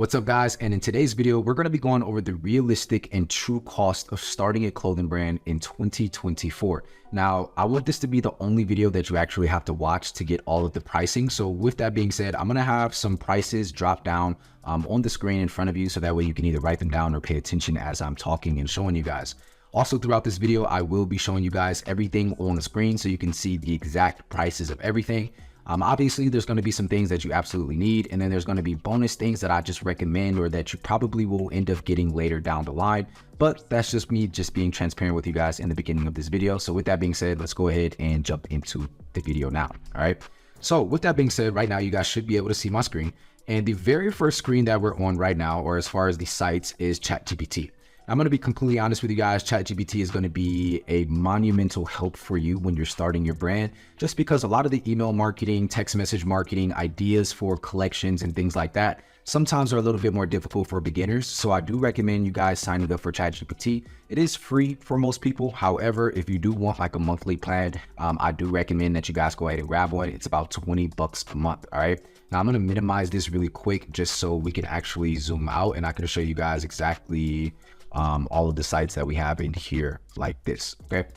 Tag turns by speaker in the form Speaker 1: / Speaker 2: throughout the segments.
Speaker 1: What's up, guys? And in today's video, we're going to be going over the realistic and true cost of starting a clothing brand in 2024. Now, I want this to be the only video that you actually have to watch to get all of the pricing. So with that being said, I'm going to have some prices drop down on the screen in front of you, so that way you can either write them down or pay attention as I'm talking and showing you guys. Also, throughout this video, I will be showing you guys everything on the screen so you can see the exact prices of everything. Obviously, there's going to be some things that you absolutely need, and then there's going to be bonus things that I just recommend or that you probably will end up getting later down the line. But that's just me being transparent with you guys in the beginning of this video. So with that being said, let's go ahead and jump into the video now. All right. So with that being said, right now you guys should be able to see my screen. And the very first screen that we're on right now, or as far as the sites, is ChatGPT. I'm going to be completely honest with you guys. ChatGPT is going to be a monumental help for you when you're starting your brand, just because a lot of the email marketing, text message marketing, ideas for collections and things like that sometimes are a little bit more difficult for beginners. So I do recommend you guys signing up for ChatGPT. It is free for most people. However, if you do want like a monthly plan, I do recommend that you guys go ahead and grab one. It's about 20 bucks a month. All right. Now I'm going to minimize this really quick just so we can actually zoom out and I can show you guys exactly all of the sites that we have in here like this. Okay.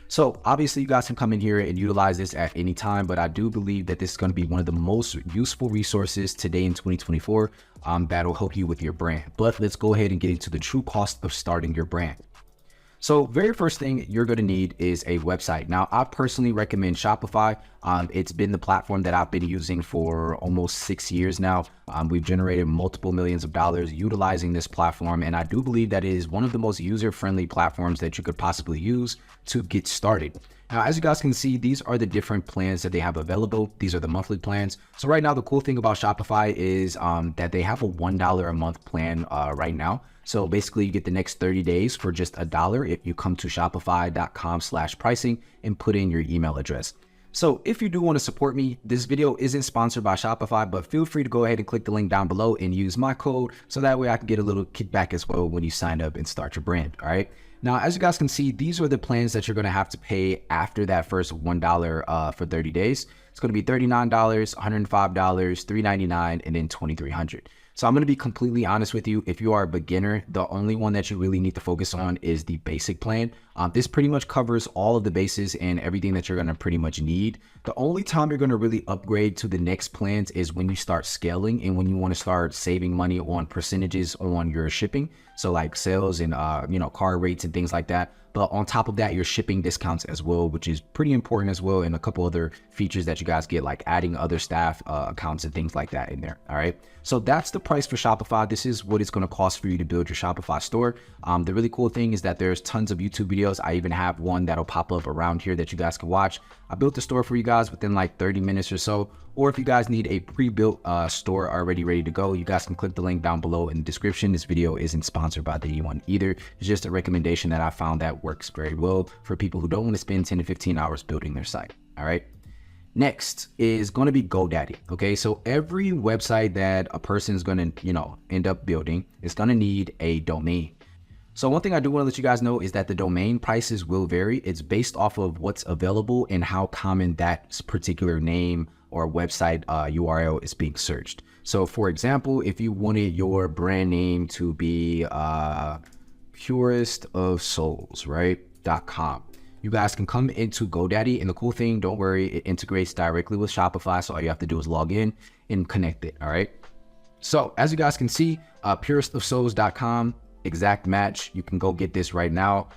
Speaker 1: So obviously you guys can come in here and utilize this at any time, but I do believe that this is going to be one of the most useful resources today in 2024 that'll help you with your brand. But let's go ahead and get into the true cost of starting your brand. So very first thing you're going to need is a website. Now, I personally recommend Shopify. It's been the platform that I've been using for almost 6 years now. We've generated multiple millions of dollars utilizing this platform. And I do believe that it is one of the most user-friendly platforms that you could possibly use to get started. Now, as you guys can see, these are the different plans that they have available. These are the monthly plans. So right now, the cool thing about Shopify is that they have a $1 a month plan right now. So basically you get the next 30 days for just $1 if you come to shopify.com/pricing and put in your email address. So if you do want to support me, this video isn't sponsored by Shopify, but feel free to go ahead and click the link down below and use my code so that way I can get a little kickback as well when you sign up and start your brand. All right. Now, as you guys can see, these are the plans that you're going to have to pay after that first $1 for 30 days. It's going to be $39, $105, $399, and then $2,300. So I'm going to be completely honest with you. If you are a beginner, the only one that you really need to focus on is the basic plan. This pretty much covers all of the bases and everything that you're going to pretty much need. The only time you're going to really upgrade to the next plans is when you start scaling and when you want to start saving money on percentages on your shipping. So like sales and, car rates and things like that. But on top of that, your shipping discounts as well, which is pretty important as well. And a couple other features that you guys get, like adding other staff accounts and things like that in there. All right. So that's the price for Shopify. This is what it's going to cost for you to build your Shopify store. The really cool thing is that there's tons of YouTube videos. I even have one that'll pop up around here that you guys can watch. I built the store for you guys within like 30 minutes or so. Or if you guys need a pre-built store already ready to go, you guys can click the link down below in the description. This video isn't sponsored by anyone either. It's just a recommendation that I found that works very well for people who don't want to spend 10 to 15 hours building their site. All right. Next is going to be GoDaddy. Okay. So every website that a person is going to, end up building is going to need a domain. So one thing I do want to let you guys know is that the domain prices will vary. It's based off of what's available and how common that particular name or website URL is being searched. So for example, if you wanted your brand name to be Purest of Souls, right? .com. You guys can come into GoDaddy, and the cool thing, don't worry, it integrates directly with Shopify. So all you have to do is log in and connect it. All right. So as you guys can see, purestofsouls.com, exact match. You can go get this right now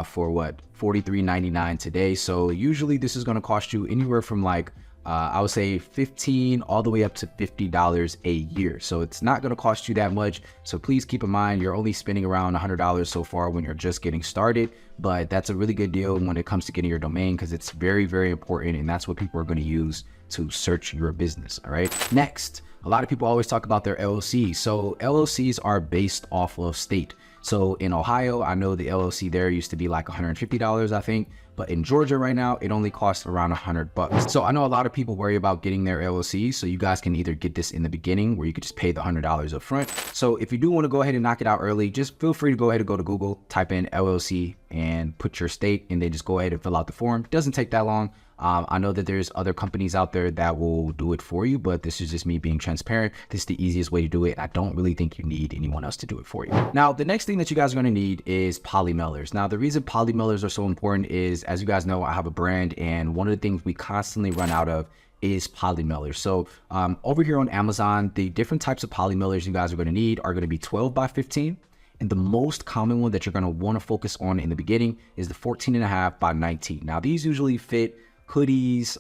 Speaker 1: for what? $43.99 today. So usually this is going to cost you anywhere from like I would say $15 all the way up to $50 a year. So it's not going to cost you that much. So please keep in mind, you're only spending around $100 so far when you're just getting started. But that's a really good deal when it comes to getting your domain, because it's very, very important. And that's what people are going to use to search your business. All right. Next, a lot of people always talk about their LLC. So LLCs are based off of state. So in Ohio, I know the LLC there used to be like $150, I think. But in Georgia right now, it only costs around $100. So I know a lot of people worry about getting their LLC. So you guys can either get this in the beginning where you could just pay the $100 up front. So if you do want to go ahead and knock it out early, just feel free to go ahead and go to Google, type in LLC and put your state, and then just go ahead and fill out the form. It doesn't take that long. I know that there's other companies out there that will do it for you, but this is just me being transparent. This is the easiest way to do it. I don't really think you need anyone else to do it for you. Now, the next thing that you guys are going to need is poly mailers. Now, the reason poly mailers are so important is, as you guys know, I have a brand, and one of the things we constantly run out of is poly mailers. So over here on Amazon, the different types of poly mailers you guys are going to need are going to be 12 by 15. And the most common one that you're going to want to focus on in the beginning is the 14.5 by 19. Now, these usually fit hoodies,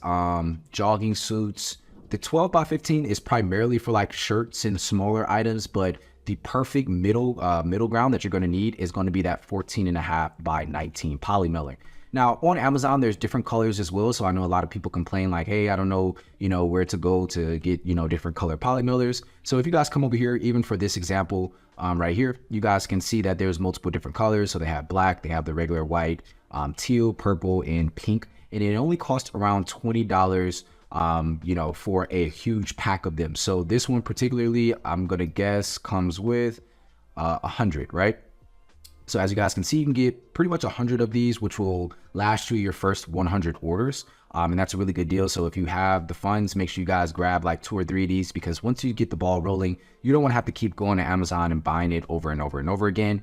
Speaker 1: jogging suits. The 12 by 15 is primarily for like shirts and smaller items, but the perfect middle ground that you're going to need is going to be that 14.5 by 19 poly mailer. Now, on Amazon, there's different colors as well. So I know a lot of people complain like, hey, I don't know, where to go to get, different color poly mailers. So if you guys come over here, even for this example right here, you guys can see that there's multiple different colors. So they have black, they have the regular white, teal, purple, and pink. And it only costs around $20, for a huge pack of them. So this one particularly, I'm going to guess comes with 100, right? So as you guys can see, you can get pretty much 100 of these, which will last you your first 100 orders. And that's a really good deal. So if you have the funds, make sure you guys grab like 2 or 3 of these, because once you get the ball rolling, you don't want to have to keep going to Amazon and buying it over and over and over again.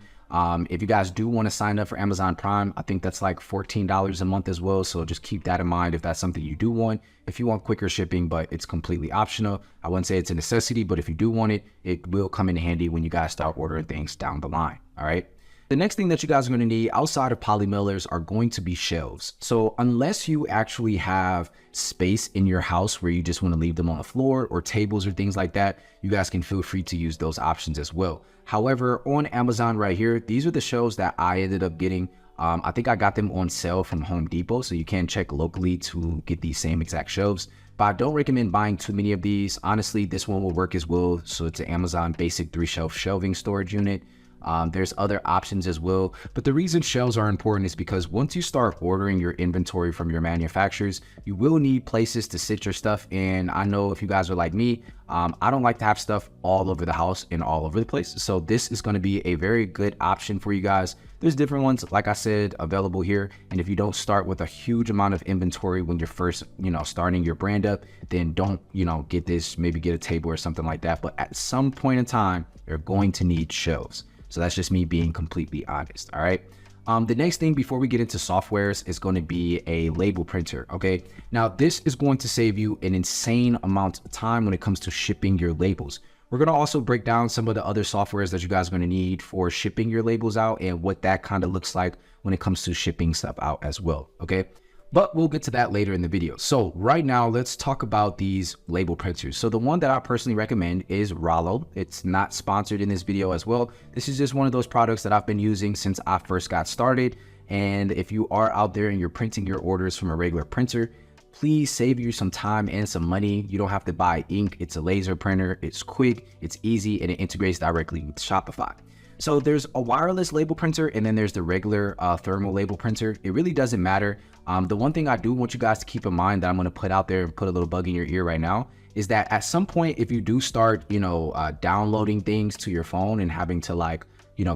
Speaker 1: If you guys do want to sign up for Amazon Prime, I think that's like $14 a month as well. So just keep that in mind if that's something you do want. If you want quicker shipping, but it's completely optional. I wouldn't say it's a necessity, but if you do want it, it will come in handy when you guys start ordering things down the line. All right. The next thing that you guys are going to need outside of poly mailers are going to be shelves. So unless you actually have space in your house where you just want to leave them on the floor or tables or things like that, you guys can feel free to use those options as well. However, on Amazon right here, these are the shelves that I ended up getting. I think I got them on sale from Home Depot, so you can check locally to get these same exact shelves. But I don't recommend buying too many of these. Honestly, this one will work as well. So it's an Amazon basic 3-shelf shelving storage unit. There's other options as well, but the reason shelves are important is because once you start ordering your inventory from your manufacturers, you will need places to sit your stuff. And I know if you guys are like me, I don't like to have stuff all over the house and all over the place. So this is going to be a very good option for you guys. There's different ones, like I said, available here. And if you don't start with a huge amount of inventory when you're first, starting your brand up, then don't, get this, maybe get a table or something like that. But at some point in time, you're going to need shelves. So that's just me being completely honest. All right. The next thing before we get into softwares is going to be a label printer. Okay. Now this is going to save you an insane amount of time when it comes to shipping your labels. We're going to also break down some of the other softwares that you guys are going to need for shipping your labels out and what that kind of looks like when it comes to shipping stuff out as well. Okay. But we'll get to that later in the video. So right now, let's talk about these label printers. So the one that I personally recommend is Rollo. It's not sponsored in this video as well. This is just one of those products that I've been using since I first got started. And if you are out there and you're printing your orders from a regular printer, please save you some time and some money. You don't have to buy ink. It's a laser printer. It's quick, it's easy, and it integrates directly with Shopify. So there's a wireless label printer, and then there's the regular thermal label printer. It really doesn't matter. The one thing I do want you guys to keep in mind that I'm going to put out there and put a little bug in your ear right now is that at some point, if you do start, downloading things to your phone and having to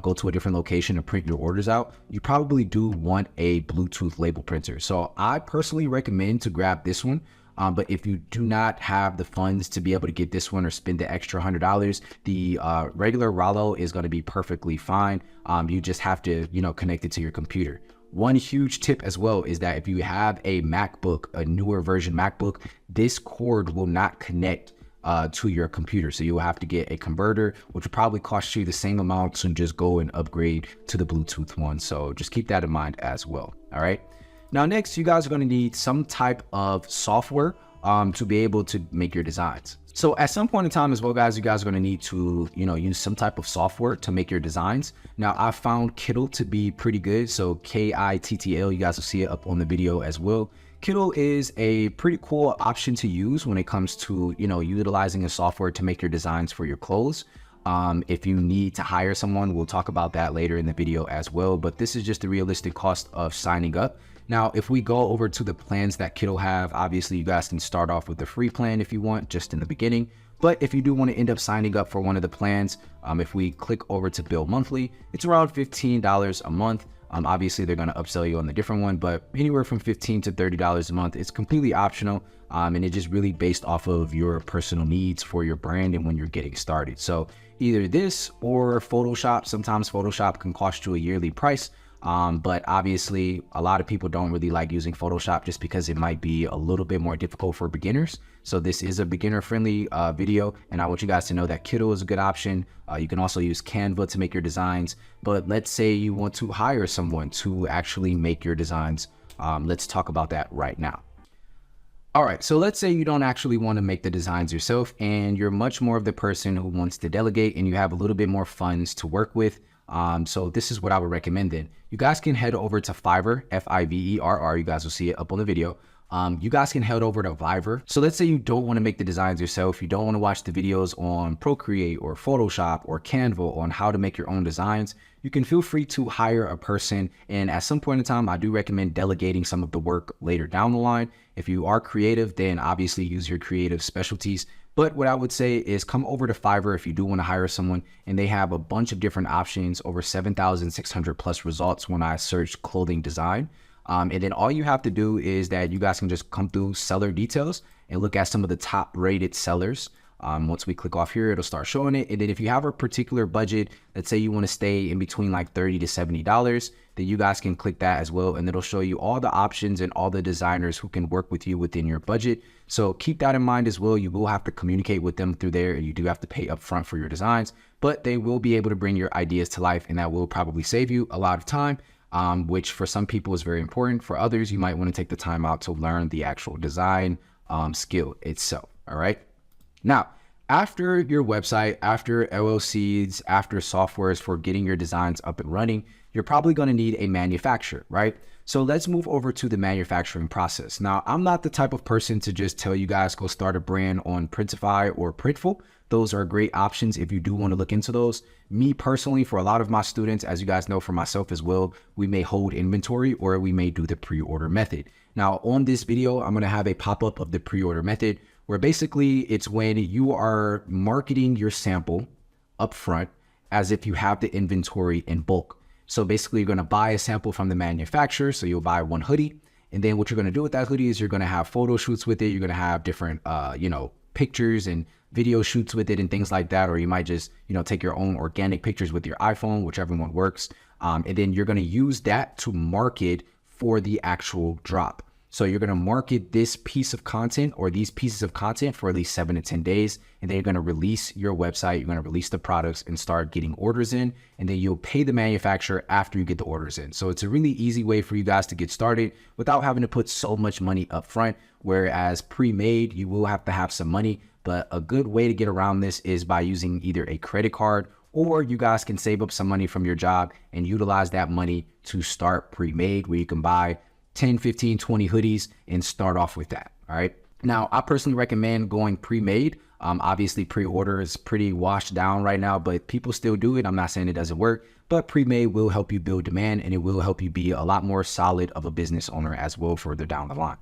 Speaker 1: go to a different location to print your orders out, you probably do want a Bluetooth label printer. So I personally recommend to grab this one. But if you do not have the funds to be able to get this one or spend the extra $100, the regular Rollo is going to be perfectly fine. You just have to, connect it to your computer. One huge tip as well is that if you have a MacBook, a newer version MacBook, this cord will not connect to your computer. So you'll have to get a converter, which will probably cost you the same amount to just go and upgrade to the Bluetooth one. So just keep that in mind as well. All right. Now, next, you guys are going to need some type of software to be able to make your designs. So at some point in time as well, guys, you guys are going to need to, use some type of software to make your designs. Now, I found Kittl to be pretty good. So Kittl, you guys will see it up on the video as well. Kittl is a pretty cool option to use when it comes to, utilizing a software to make your designs for your clothes. If you need to hire someone, we'll talk about that later in the video as well. But this is just the realistic cost of signing up. Now, if we go over to the plans that Kittl have, obviously you guys can start off with the free plan if you want, just in the beginning. But if you do want to end up signing up for one of the plans, if we click over to bill monthly, it's around $15 a month. Obviously, they're going to upsell you on the different one, but anywhere from $15 to $30 a month. It's completely optional, and it's just really based off of your personal needs for your brand and when you're getting started. So either this or Photoshop. Sometimes Photoshop can cost you a yearly price. But obviously a lot of people don't really like using Photoshop just because it might be a little bit more difficult for beginners. So this is a beginner friendly video, and I want you guys to know that Kittl is a good option. You can also use Canva to make your designs, but let's say you want to hire someone to actually make your designs. Let's talk about that right now. All right, so let's say you don't actually want to make the designs yourself and you're much more of the person who wants to delegate and you have a little bit more funds to work with. So this is what I would recommend then. You guys can head over to Fiverr, Fiverr. You guys will see it up on the video. You guys can head over to Fiverr. So let's say you don't want to make the designs yourself. You don't want to watch the videos on Procreate or Photoshop or Canva on how to make your own designs. You can feel free to hire a person. And at some point in time, I do recommend delegating some of the work later down the line. If you are creative, then obviously use your creative specialties. But what I would say is come over to Fiverr if you do want to hire someone, and they have a bunch of different options, over 7,600 plus results when I search clothing design. And then all you have to do is that you guys can just come through seller details and look at some of the top rated sellers. Once we click off here, it'll start showing it. And then if you have a particular budget, let's say you want to stay in between like $30 to $70, then you guys can click that as well. And it'll show you all the options and all the designers who can work with you within your budget. So keep that in mind as well. You will have to communicate with them through there, and you do have to pay upfront for your designs, but they will be able to bring your ideas to life, and that will probably save you a lot of time. Which for some people is very important. For others, you might want to take the time out to learn the actual design skill itself. All right. Now, after your website, after LLCs, after softwares for getting your designs up and running, you're probably going to need a manufacturer, right? So let's move over to the manufacturing process. Now, I'm not the type of person to just tell you guys go start a brand on Printify or Printful. Those are great options if you do want to look into those. Me personally, for a lot of my students, as you guys know, for myself as well, we may hold inventory or we may do the pre-order method. Now, on this video, I'm going to have a pop-up of the pre-order method where basically it's when you are marketing your sample upfront as if you have the inventory in bulk. So basically you're going to buy a sample from the manufacturer. So you'll buy one hoodie. And then what you're going to do with that hoodie is you're going to have photo shoots with it. You're going to have different, pictures and video shoots with it and things like that. Or you might just, take your own organic pictures with your iPhone, whichever one works. And then you're going to use that to market for the actual drop. So you're going to market this piece of content or these pieces of content for at least 7 to 10 days. And then you're going to release your website. You're going to release the products and start getting orders in. And then you'll pay the manufacturer after you get the orders in. So it's a really easy way for you guys to get started without having to put so much money up front. Whereas pre-made, you will have to have some money. But a good way to get around this is by using either a credit card, or you guys can save up some money from your job and utilize that money to start pre-made, where you can buy 10, 15, 20 hoodies and start off with that. All right. Now, I personally recommend going pre-made. Obviously, pre-order is pretty washed down right now, but people still do it. I'm not saying it doesn't work, but pre-made will help you build demand, and it will help you be a lot more solid of a business owner as well further down the line.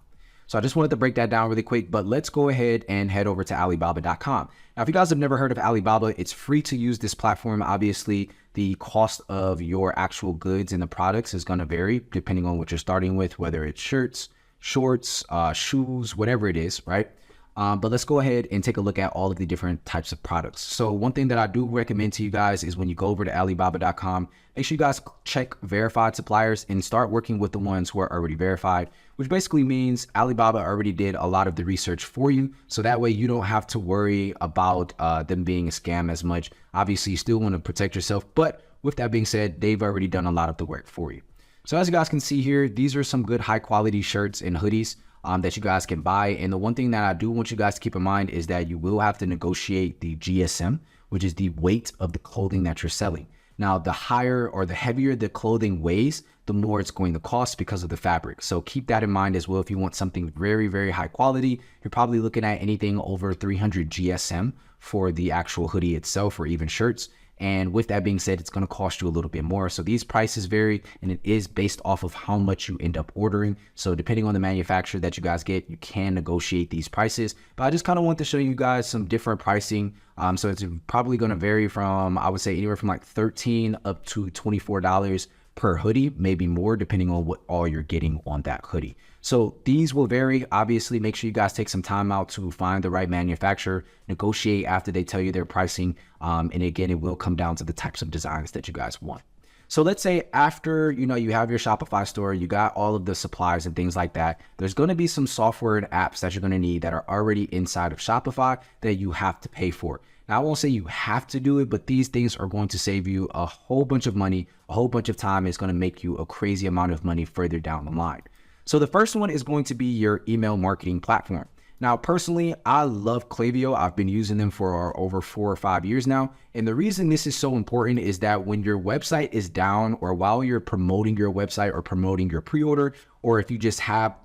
Speaker 1: So I just wanted to break that down really quick, but let's go ahead and head over to Alibaba.com. Now, if you guys have never heard of Alibaba, it's free to use this platform. Obviously, the cost of your actual goods and the products is going to vary depending on what you're starting with, whether it's shirts, shorts, shoes, whatever it is, right? But let's go ahead and take a look at all of the different types of products. So one thing that I do recommend to you guys is when you go over to Alibaba.com, make sure you guys check verified suppliers and start working with the ones who are already verified, which basically means Alibaba already did a lot of the research for you. So that way you don't have to worry about them being a scam as much. Obviously, you still want to protect yourself. But with that being said, they've already done a lot of the work for you. So as you guys can see here, these are some good high quality shirts and hoodies that you guys can buy. And the one thing that I do want you guys to keep in mind is that you will have to negotiate the GSM, which is the weight of the clothing that you're selling. Now, the higher or the heavier the clothing weighs, the more it's going to cost because of the fabric. So keep that in mind as well. If you want something very, very high quality, you're probably looking at anything over 300 GSM for the actual hoodie itself, or even shirts. And with that being said, it's going to cost you a little bit more. So these prices vary, and it is based off of how much you end up ordering. So depending on the manufacturer that you guys get, you can negotiate these prices. But I just kind of want to show you guys some different pricing. So it's probably going to vary from, I would say, anywhere from like $13 up to $24 per hoodie, maybe more depending on what all you're getting on that hoodie. So these will vary. Obviously, make sure you guys take some time out to find the right manufacturer, negotiate after they tell you their pricing. And again, it will come down to the types of designs that you guys want. So let's say after, you have your Shopify store, you got all of the supplies and things like that. There's going to be some software and apps that you're going to need that are already inside of Shopify that you have to pay for. Now, I won't say you have to do it, but these things are going to save you a whole bunch of money, a whole bunch of time. It's going to make you a crazy amount of money further down the line. So the first one is going to be your email marketing platform. Now, personally, I love Klaviyo. I've been using them for over 4 or 5 years now. And the reason this is so important is that when your website is down, or while you're promoting your website or promoting your pre-order, or if you just have,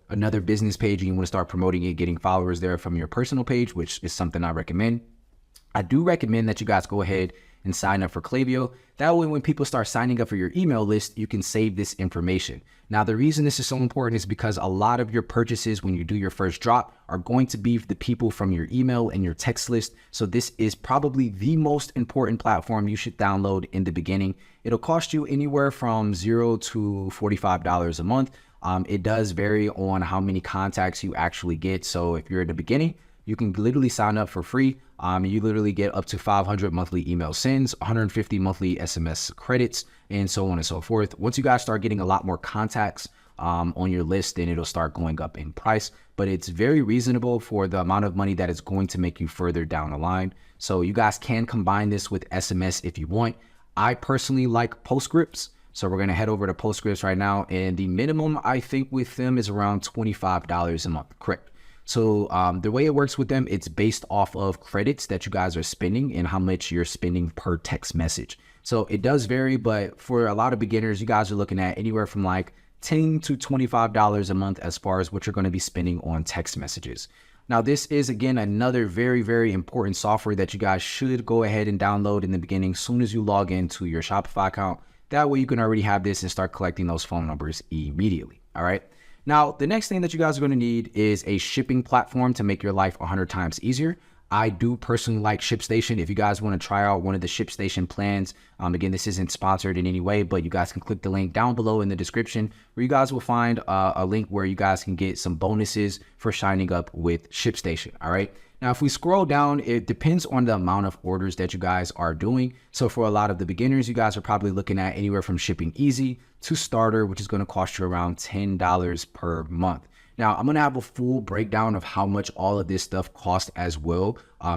Speaker 1: another business page and you want to start promoting it, getting followers there from your personal page, which is something I recommend. I do recommend that you guys go ahead and sign up for Klaviyo. That way, when people start signing up for your email list, you can save this information. Now, the reason this is so important is because a lot of your purchases when you do your first drop are going to be the people from your email and your text list. So this is probably the most important platform you should download in the beginning. It'll cost you anywhere from $0 to $45 a month. It does vary on how many contacts you actually get. So if you're at the beginning, you can literally sign up for free. You literally get up to 500 monthly email sends, 150 monthly SMS credits, and so on and so forth. Once you guys start getting a lot more contacts on your list, then it'll start going up in price. But it's very reasonable for the amount of money that it's going to make you further down the line. So you guys can combine this with SMS if you want. I personally like Postscripts. So we're going to head over to Postscripts right now. And the minimum, I think, with them is around $25 a month. Correct. So the way it works with them, it's based off of credits that you guys are spending and how much you're spending per text message. So it does vary, but for a lot of beginners, you guys are looking at anywhere from like $10 to $25 a month as far as what you're going to be spending on text messages. Now, this is, again, another very, very important software that you guys should go ahead and download in the beginning as soon as you log into your Shopify account. That way you can already have this and start collecting those phone numbers immediately. All right. Now, the next thing that you guys are going to need is a shipping platform to make your life 100 times easier. I do personally like ShipStation. If you guys want to try out one of the ShipStation plans, again, this isn't sponsored in any way, but you guys can click the link down below in the description where you guys will find a link where you guys can get some bonuses for signing up with ShipStation. All right. Now, if we scroll down, it depends on the amount of orders that you guys are doing. So for a lot of the beginners, you guys are probably looking at anywhere from Shipping Easy to Starter, which is going to cost you around $10 per month. Now, I'm going to have a full breakdown of how much all of this stuff costs as well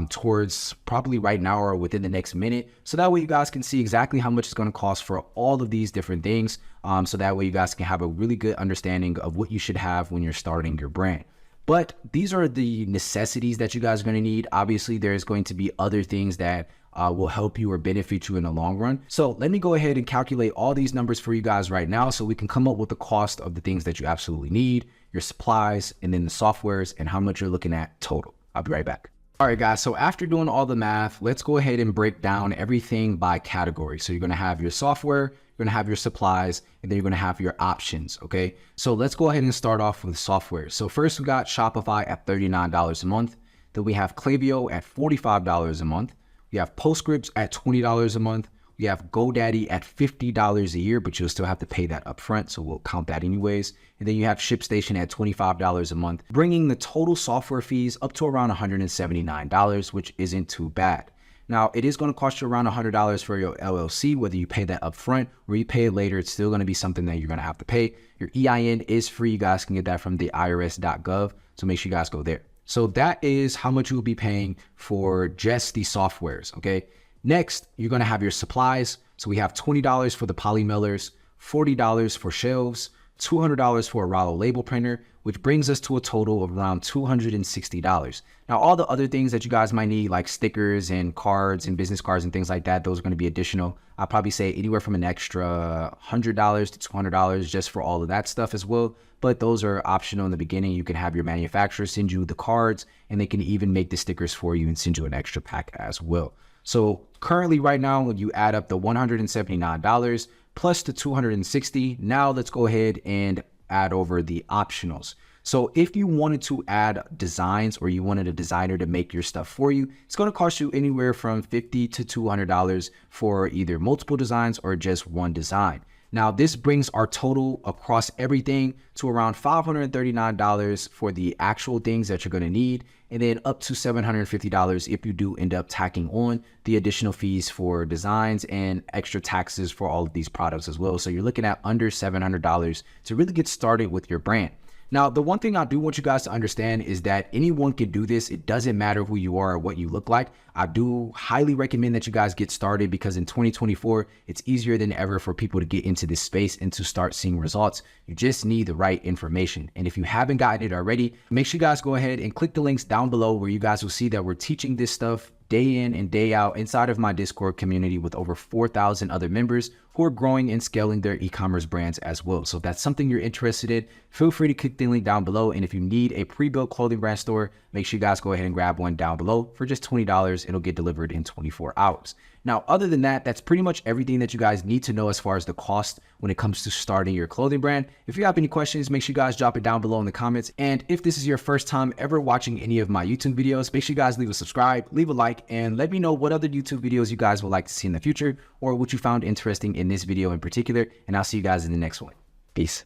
Speaker 1: towards probably right now or within the next minute. So that way you guys can see exactly how much it's going to cost for all of these different things. So that way you guys can have a really good understanding of what you should have when you're starting your brand. But these are the necessities that you guys are going to need. Obviously, there's going to be other things that will help you or benefit you in the long run. So let me go ahead and calculate all these numbers for you guys right now so we can come up with the cost of the things that you absolutely need, your supplies, and then the softwares and how much you're looking at total. I'll be right back. All right, guys. So after doing all the math, let's go ahead and break down everything by category. So you're going to have your software, you're going to have your supplies, and then you're going to have your options. Okay. So let's go ahead and start off with software. So first we got Shopify at $39 a month. Then we have Klaviyo at $45 a month. We have Postscripts at $20 a month. We have GoDaddy at $50 a year, but you'll still have to pay that upfront, so we'll count that anyways. And then you have ShipStation at $25 a month, bringing the total software fees up to around $179, which isn't too bad. Now, it is going to cost you around $100 for your LLC, whether you pay that upfront or you pay it later. It's still going to be something that you're going to have to pay. Your EIN is free. You guys can get that from the irs.gov, so make sure you guys go there. So that is how much you'll be paying for just the softwares, okay? Next, you're going to have your supplies. So we have $20 for the poly mailers, $40 for shelves, $200 for a Rollo label printer, which brings us to a total of around $260. Now, all the other things that you guys might need, like stickers and cards and business cards and things like that, those are going to be additional. I'll probably say anywhere from an extra $100 to $200 just for all of that stuff as well. But those are optional in the beginning. You can have your manufacturer send you the cards, and they can even make the stickers for you and send you an extra pack as well. So currently right now, when you add up the $179 plus the $260, now let's go ahead and add over the optionals. So if you wanted to add designs or you wanted a designer to make your stuff for you, it's going to cost you anywhere from $50 to $200 for either multiple designs or just one design. Now, this brings our total across everything to around $539 for the actual things that you're going to need, and then up to $750 if you do end up tacking on the additional fees for designs and extra taxes for all of these products as well. So you're looking at under $700 to really get started with your brand. Now, the one thing I do want you guys to understand is that anyone can do this. It doesn't matter who you are or what you look like. I do highly recommend that you guys get started, because in 2024, it's easier than ever for people to get into this space and to start seeing results. You just need the right information. And if you haven't gotten it already, make sure you guys go ahead and click the links down below where you guys will see that we're teaching this stuff day in and day out inside of my Discord community with over 4,000 other members who are growing and scaling their e-commerce brands as well. So if that's something you're interested in, feel free to click the link down below. And if you need a pre-built clothing brand store, make sure you guys go ahead and grab one down below for just $20. It'll get delivered in 24 hours. Now, other than that, that's pretty much everything that you guys need to know as far as the cost when it comes to starting your clothing brand. If you have any questions, make sure you guys drop it down below in the comments. And if this is your first time ever watching any of my YouTube videos, make sure you guys leave a subscribe, leave a like, and let me know what other YouTube videos you guys would like to see in the future, or what you found interesting in this video in particular. And I'll see you guys in the next one. Peace.